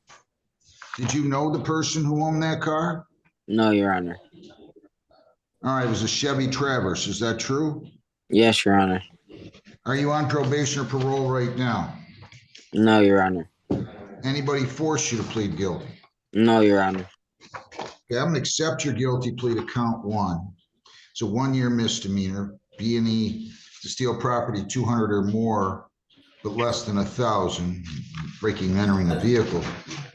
Did you know the person who owned that car? No, Your Honor. All right, it was a Chevy Traverse. Is that true? Yes, Your Honor. Are you on probation or parole right now? No, Your Honor. Anybody force you to plead guilty? No, Your Honor. Okay, I'm gonna accept your guilty plea to count 1. It's a 1-year misdemeanor, B&E, to steal property 200 or more, but less than 1,000, breaking and entering a vehicle,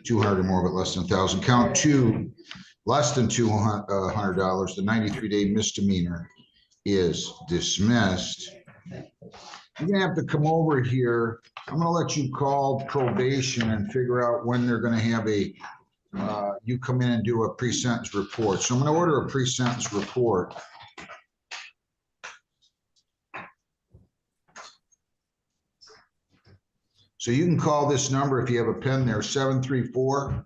200 or more, but less than 1,000. Count 2, less than $200, the 93-day misdemeanor is dismissed. You're gonna have to come over here. I'm gonna let you call probation and figure out when they're gonna have you come in and do a pre-sentence report. So I'm gonna order a pre-sentence report. So you can call this number if you have a pen there, 734.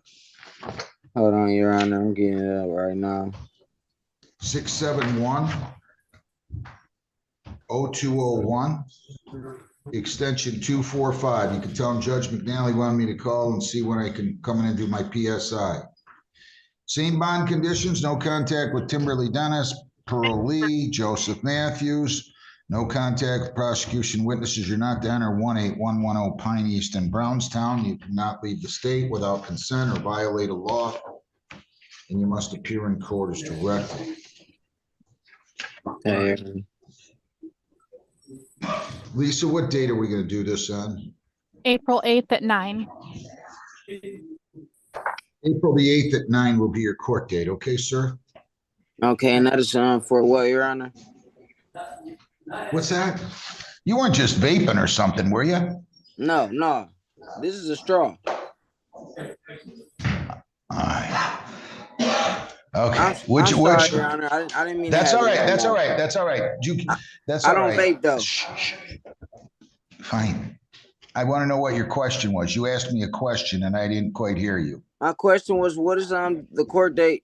Hold on, Your Honor. I'm getting it up right now. 671 0201, extension 245. You can tell him Judge McNally wanted me to call and see when I can come in and do my PSI. Same bond conditions, no contact with Timberly Dennis, Pearl Lee, Joseph Matthews, no contact with prosecution witnesses. You're not to enter 18110 Pine East in Brownstown. You cannot leave the state without consent or violate a law, and you must appear in court as directed. Okay. Lisa, what date are we going to do this on? April 8th at 9. April the 8th at 9 will be your court date. Okay, sir? Okay, and that is for what, Your Honor? What's that? You weren't just vaping or something, were you? No. This is a straw. All right. Okay. I'm Which? sorry, Your Honor. I didn't mean That's to all have right. it That's that all long. right. That's all right. That's I all don't right. vape though. Shh. Fine. I want to know what your question was. You asked me a question and I didn't quite hear you. My question was, what is the court date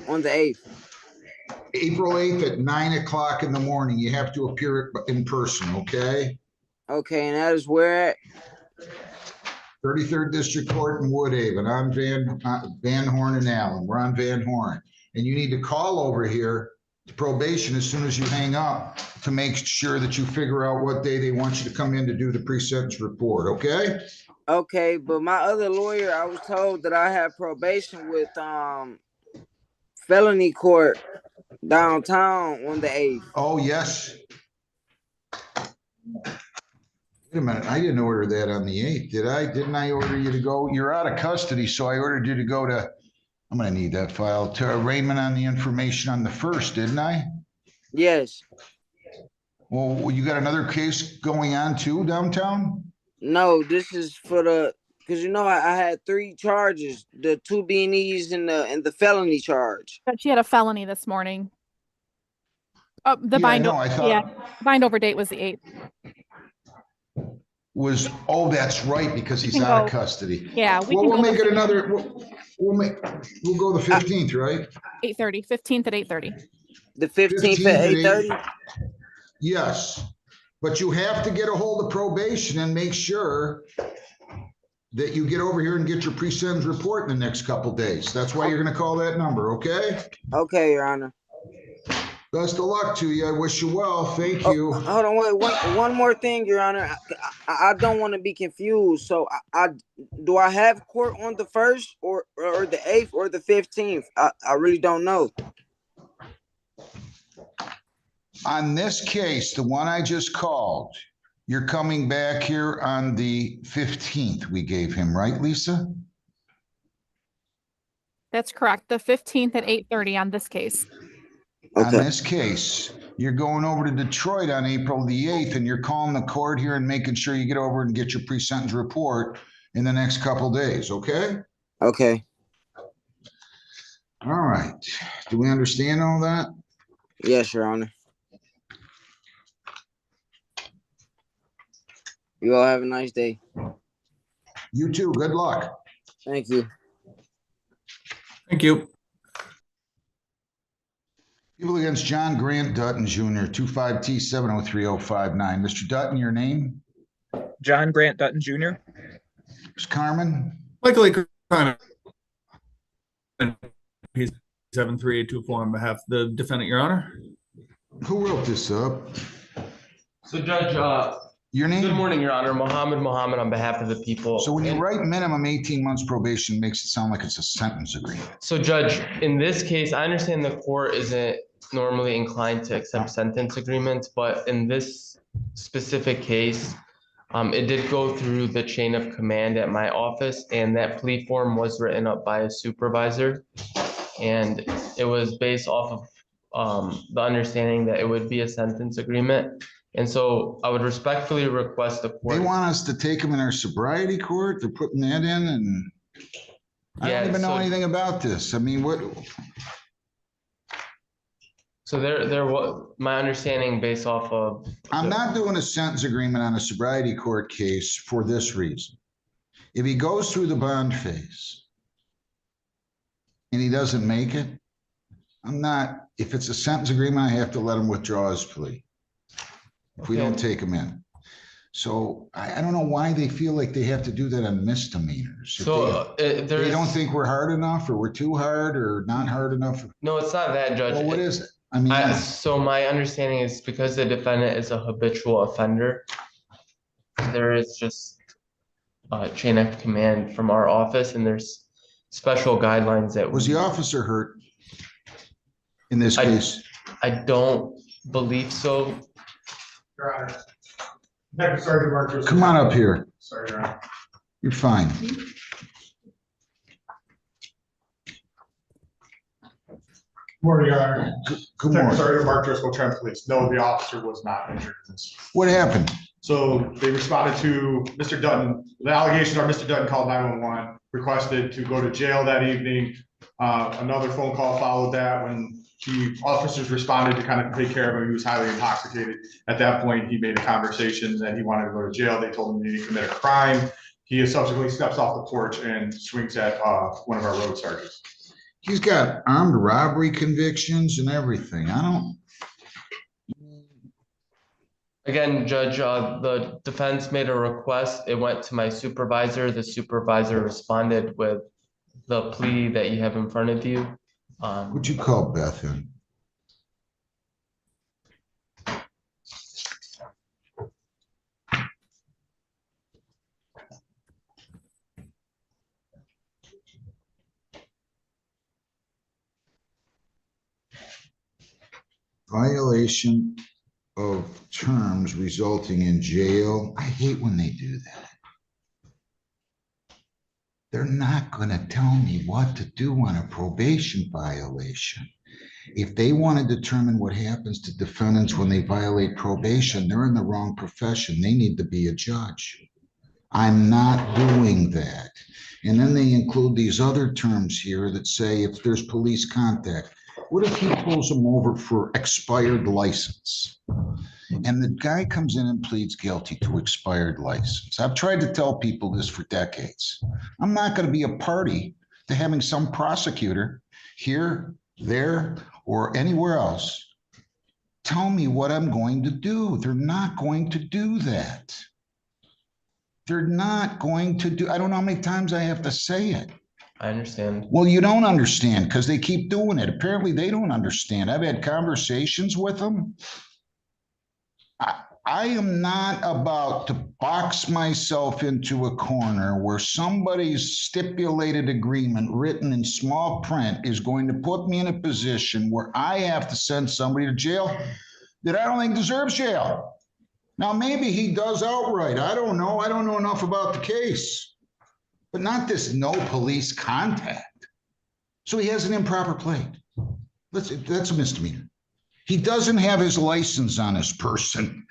on the 8th? April 8th at 9 o'clock in the morning. You have to appear in person, okay? Okay, and that is where at? 33rd District Court in Woodhaven. I'm Van Horn and Allen. We're on Van Horn. And you need to call over here to probation as soon as you hang up to make sure that you figure out what day they want you to come in to do the pre-sentence report, okay? Okay, but my other lawyer, I was told that I have probation with felony court downtown on the 8th. Oh, yes. Wait a minute, I didn't order that on the 8th, did I? Didn't I order you to go? You're out of custody, so I ordered you to go to, I'm gonna need that file, to arraignment on the information on the 1st, didn't I? Yes. Well, you got another case going on too downtown? No, this is for because I had 3 charges, the 2 B&Es and the felony charge. But she had a felony this morning. Oh, the Yeah, I know, I thought- bind over date was the 8th. Oh, that's right, because he's out of custody. Yeah, We'll make it another, we'll go the 15th, right? 8:30, 15th at 8:30. The 15th at 8:30? Yes, but you have to get a hold of probation and make sure that you get over here and get your pre-sentence report in the next couple days. That's why you're gonna call that number, okay? Okay, Your Honor. Best of luck to you. I wish you well. Thank you. Hold on, wait. One more thing, Your Honor. I don't want to be confused. So, do I have court on the 1st or the 8th or the 15th? I really don't know. On this case, the one I just called, you're coming back here on the 15th we gave him, right, Lisa? That's correct. The 15th at 8:30 on this case. On this case, you're going over to Detroit on April the 8th, and you're calling the court here and making sure you get over and get your pre-sentence report. in the next couple days, okay? Okay. All right. Do we understand all that? Yes, Your Honor. You all have a nice day. You too. Good luck. Thank you. Thank you. People against John Grant Dutton Jr., 25T703059. Mr. Dutton, your name? John Grant Dutton Jr. Ms. Carmen? Michael A. Carmen. He's 73824 on behalf of the defendant, Your Honor. Who wrote this up? So Judge, your name? Good morning, Your Honor. Mohammed on behalf of the people. So when you write minimum 18 months probation, it makes it sound like it's a sentence agreement. So Judge, in this case, I understand the court isn't normally inclined to accept sentence agreements, but in this specific case, it did go through the chain of command at my office, and that plea form was written up by a supervisor. And it was based off of the understanding that it would be a sentence agreement. And so I would respectfully request the court. They want us to take them in our sobriety court. They're putting that in, and I don't even know anything about this. I mean, what? So there was my understanding based off of. I'm not doing a sentence agreement on a sobriety court case for this reason. If he goes through the bond phase and he doesn't make it, if it's a sentence agreement, I have to let him withdraw his plea if we don't take him in. So I don't know why they feel like they have to do that on misdemeanors. So they don't think we're hard enough, or we're too hard, or not hard enough. No, it's not that, Judge. Well, what is it? I mean, so my understanding is because the defendant is a habitual offender, there is just a chain of command from our office, and there's special guidelines that. Was the officer hurt in this case? I don't believe so. Your Honor. Next, Sergeant Marcus. Come on up here. Sorry, Your Honor. You're fine. Morning, Your Honor. Good morning. Sergeant Mark Driscoll, Trent Police. No, the officer was not injured in this. What happened? So they responded to Mr. Dutton. The allegations are Mr. Dutton called 911, requested to go to jail that evening. Another phone call followed that when the officers responded to kind of take care of him. He was highly intoxicated. At that point, he made a conversation that he wanted to go to jail. They told him he didn't commit a crime. He subsequently steps off the porch and swings at one of our road sergeants. He's got armed robbery convictions and everything. Again, Judge, the defense made a request. It went to my supervisor. The supervisor responded with the plea that you have in front of you. Would you call Beth in? Violation of terms resulting in jail. I hate when they do that. They're not going to tell me what to do on a probation violation. If they want to determine what happens to defendants when they violate probation, they're in the wrong profession. They need to be a judge. I'm not doing that. And then they include these other terms here that say if there's police contact. What if he pulls them over for expired license? And the guy comes in and pleads guilty to expired license. I've tried to tell people this for decades. I'm not going to be a party to having some prosecutor here, there, or anywhere else tell me what I'm going to do. They're not going to do that. They're not going to do. I don't know how many times I have to say it. I understand. Well, you don't understand because they keep doing it. Apparently, they don't understand. I've had conversations with them. I am not about to box myself into a corner where somebody's stipulated agreement written in small print is going to put me in a position where I have to send somebody to jail that I don't think deserves jail. Now, maybe he does outright. I don't know. I don't know enough about the case. But not this no police contact. So he has an improper plate. That's a misdemeanor. He doesn't have his license on his person.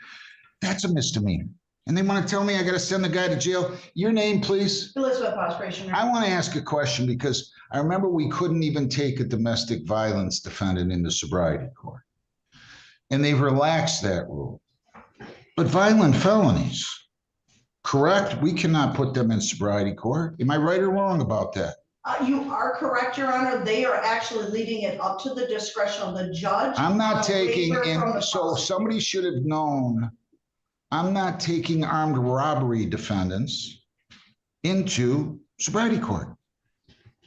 That's a misdemeanor. And they want to tell me I got to send the guy to jail. Your name, please? Elizabeth Osprey. I want to ask a question because I remember we couldn't even take a domestic violence defendant into sobriety court. And they've relaxed that rule. But violent felonies, correct? We cannot put them in sobriety court. Am I right or wrong about that? You are correct, Your Honor. They are actually leaving it up to the discretion of the judge. I'm not taking, and so somebody should have known, I'm not taking armed robbery defendants into sobriety court.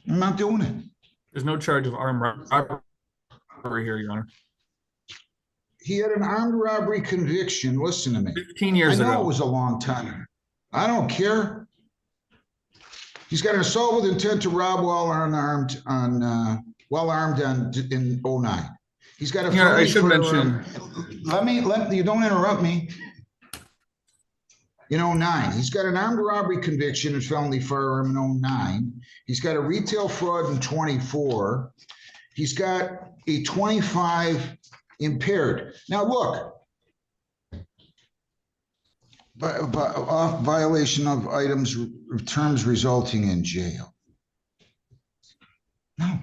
I'm not doing it. There's no charge of armed robbery here, Your Honor. He had an armed robbery conviction. Listen to me. 15 years ago. I know it was a long time. I don't care. He's got an assault with intent to rob while armed in 09. He's got a. Yeah, I should mention. You don't interrupt me. In 09, he's got an armed robbery conviction and felony firearm in 09. He's got a retail fraud in 24. He's got a 25 impaired. Now look, violation of items, terms resulting in jail. No,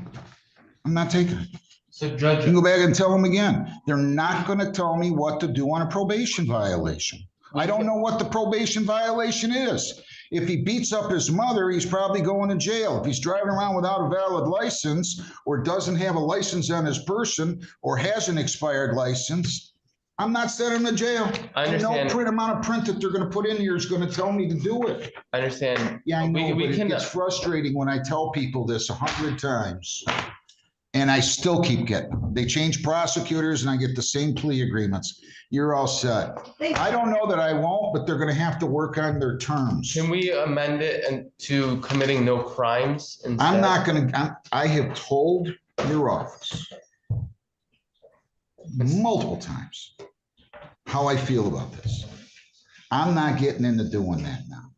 I'm not taking it. So Judge, you can go back and tell them again. They're not going to tell me what to do on a probation violation. I don't know what the probation violation is. If he beats up his mother, he's probably going to jail. If he's driving around without a valid license or doesn't have a license on his person or has an expired license, I'm not sending him to jail. I understand. No amount of print that they're going to put in here is going to tell me to do it. I understand. Yeah, I know, but it gets frustrating when I tell people this 100 times. And I still keep getting them. They change prosecutors and I get the same plea agreements. You're all set. I don't know that I won't, but they're going to have to work on their terms. Can we amend it to committing no crimes instead? I'm not going to, I have told your office multiple times how I feel about this. I'm not getting into doing that now.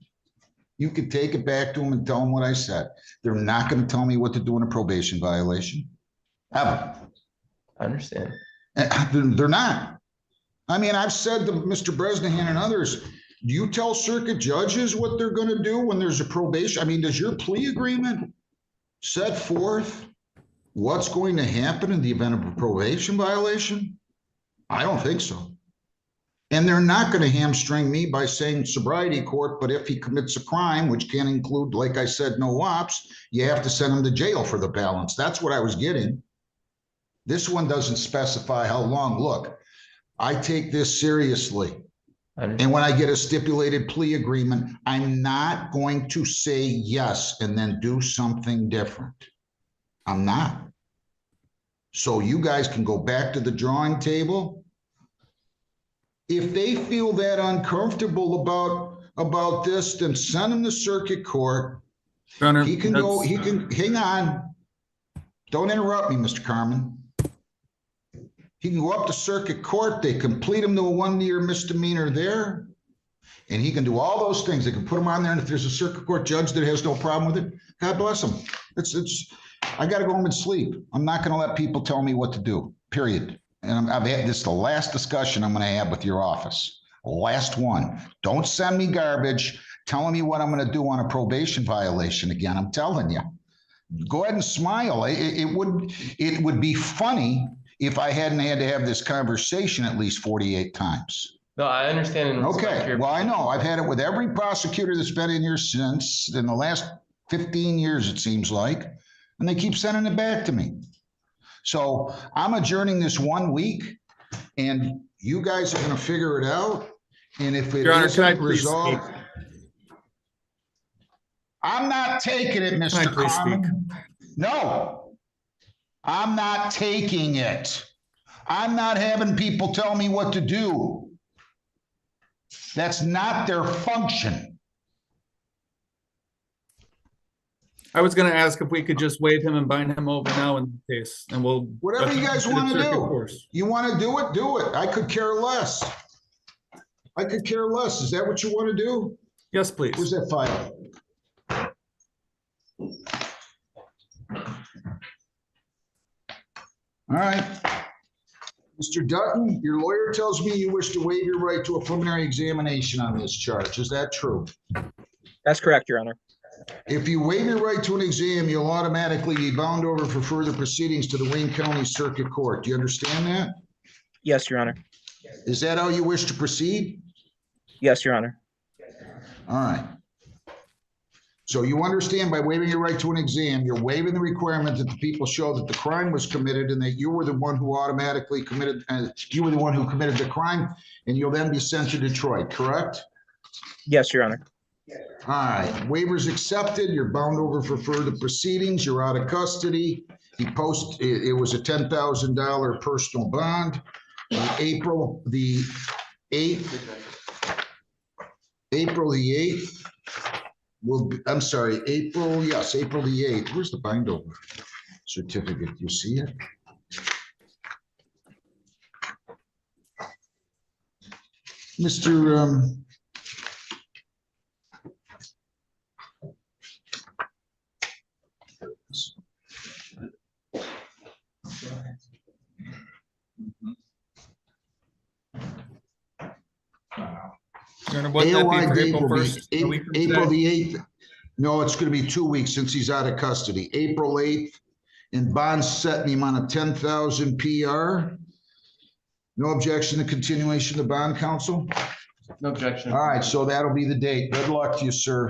You could take it back to them and tell them what I said. They're not going to tell me what to do in a probation violation. Ever. I understand. They're not. I mean, I've said to Mr. Bresnahan and others, do you tell circuit judges what they're going to do when there's a probation? I mean, does your plea agreement set forth what's going to happen in the event of a probation violation? I don't think so. And they're not going to hamstring me by saying sobriety court, but if he commits a crime, which can include, like I said, no ops, you have to send him to jail for the balance. That's what I was getting. This one doesn't specify how long. Look, I take this seriously. And when I get a stipulated plea agreement, I'm not going to say yes and then do something different. I'm not. So you guys can go back to the drawing table. If they feel that uncomfortable about this, then send him to circuit court. Honor, he can go, he can, hang on. Don't interrupt me, Mr. Carmen. He can go up to circuit court. They complete him to a 1-year misdemeanor there. And he can do all those things. They can put him on there. And if there's a circuit court judge that has no problem with it, God bless him. I got to go home and sleep. I'm not going to let people tell me what to do, period. And I've had this the last discussion I'm going to have with your office. Last one. Don't send me garbage telling me what I'm going to do on a probation violation again. I'm telling you. Go ahead and smile. It would be funny if I hadn't had to have this conversation at least 48 times. No, I understand. Okay. Well, I know. I've had it with every prosecutor that's been in here since in the last 15 years, it seems like, and they keep sending it back to me. So I'm adjourning this 1 week, and you guys are going to figure it out. And if it isn't resolved, I'm not taking it, Mr. Carmen. No. I'm not taking it. I'm not having people tell me what to do. That's not their function. I was going to ask if we could just waive him and bind him over now in the case, and we'll. Whatever you guys want to do. You want to do it, do it. I could care less. I could care less. Is that what you want to do? Yes, please. Where's that file? All right. Mr. Dutton, your lawyer tells me you wish to waive your right to a preliminary examination on this charge. Is that true? That's correct, Your Honor. If you waive your right to an exam, you'll automatically be bound over for further proceedings to the Wayne County Circuit Court. Do you understand that? Yes, Your Honor. Is that how you wish to proceed? Yes, Your Honor. All right. So you understand by waiving your right to an exam, you're waiving the requirement that the people show that the crime was committed and that you were the one who automatically committed, you were the one who committed the crime, and you'll then be sent to Detroit, correct? Yes, Your Honor. All right, waivers accepted. You're bound over for further proceedings. You're out of custody. It was a $10,000 personal bond. April the 8th. April the 8th. I'm sorry, April the 8th. Where's the bind over certificate? You see it? Mr. Wouldn't that be for April AOI 1st? April the 8th. No, it's going to be 2 weeks since he's out of custody. April 8th, and bonds set in the amount of 10,000 PR. No objection to continuation of bond, counsel? No objection. All right, so that'll be the date. Good luck to you, sir.